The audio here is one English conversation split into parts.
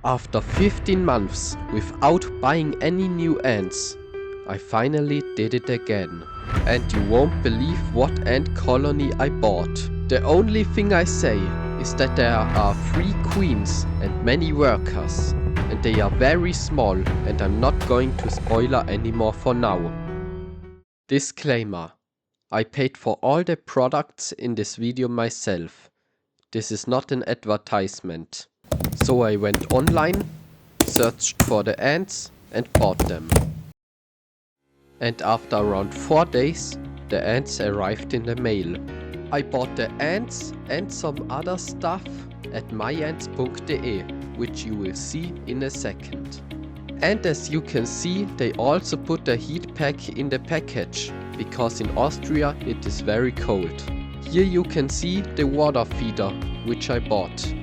After 15 months without buying any new ants, I finally did it again. And you won't believe what ant colony I bought. The only thing I say is that there are 3 queens and many workers. And they are very small, and I'm not going to spoiler anymore for now. Disclaimer: I paid for all the products in this video myself. This is not an advertisement. So I went online, searched for the ants and bought them. And after around 4 days, the ants arrived in the mail. I bought the ants and some other stuff at myants.de, which you will see in a second. And as you can see, they also put a heat pack in the package, because in Austria it is very cold. Here you can see the water feeder, which I bought.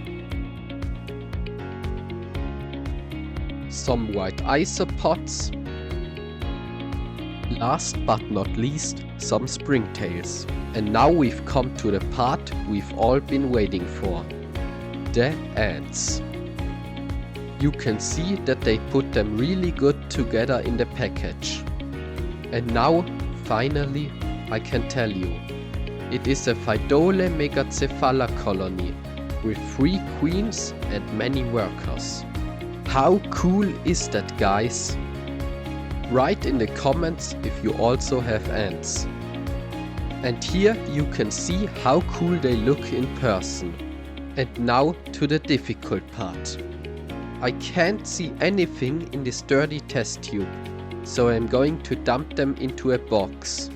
Some white isopods. Last but not least, some springtails. And now we've come to the part we've all been waiting for. The ants. You can see that they put them really good together in the package. And now, finally, I can tell you. It is a Phaidole megacephala colony with 3 queens and many workers. How cool is that, guys? Write in the comments if you also have ants. And here you can see how cool they look in person. And now to the difficult part. I can't see anything in this dirty test tube, so I'm going to dump them into a box.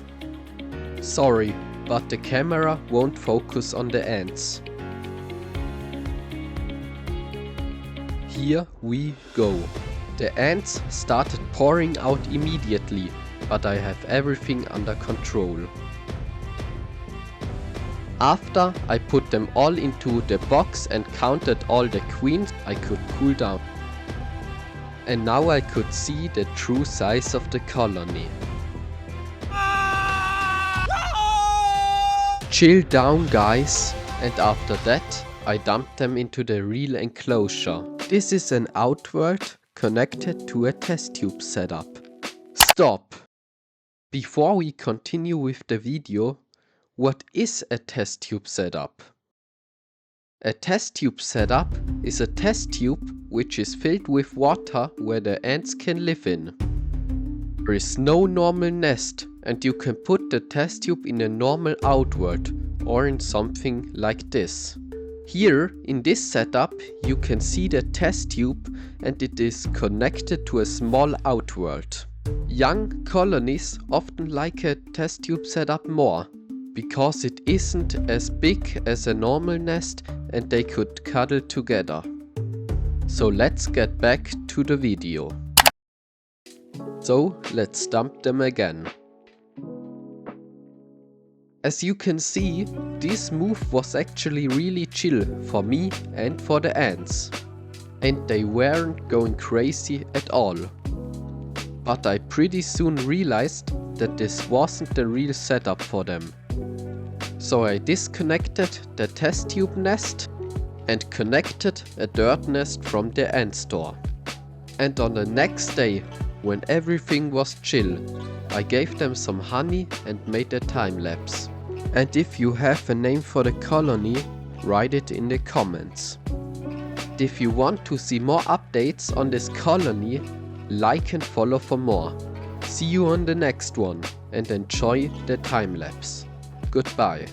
Sorry, but the camera won't focus on the ants. Here we go. The ants started pouring out immediately, but I have everything under control. After I put them all into the box and counted all the queens, I could cool down. And now I could see the true size of the colony. Chill down, guys, and after that I dumped them into the real enclosure. This is an outworld connected to a test tube setup. Stop! Before we continue with the video, what is a test tube setup? A test tube setup is a test tube which is filled with water where the ants can live in. There is no normal nest, and you can put the test tube in a normal outworld or in something like this. Here in this setup you can see the test tube, and it is connected to a small outworld. Young colonies often like a test tube setup more, because it isn't as big as a normal nest and they could cuddle together. So let's get back to the video. So let's dump them again. As you can see, this move was actually really chill for me and for the ants. And they weren't going crazy at all. But I pretty soon realized that this wasn't the real setup for them. So I disconnected the test tube nest and connected a dirt nest from the ant store. And on the next day, when everything was chill, I gave them some honey and made a time lapse. And if you have a name for the colony, write it in the comments. If you want to see more updates on this colony, like and follow for more. See you on the next one and enjoy the time lapse. Goodbye.